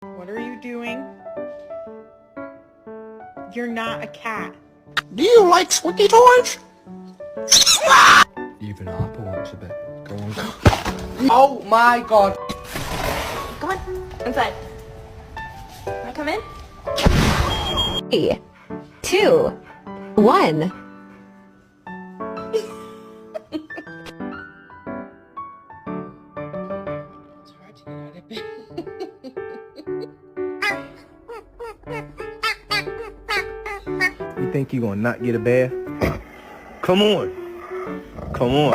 What are you doing? You're not a cat. Do you like squeaky toys? Even Apple wants a bit. Go on. Oh my god. Come on, inside. Wanna come in? 3, 2, 1. It's hard to get out of bed. You think you gonna not get a bath? Come on. Come on.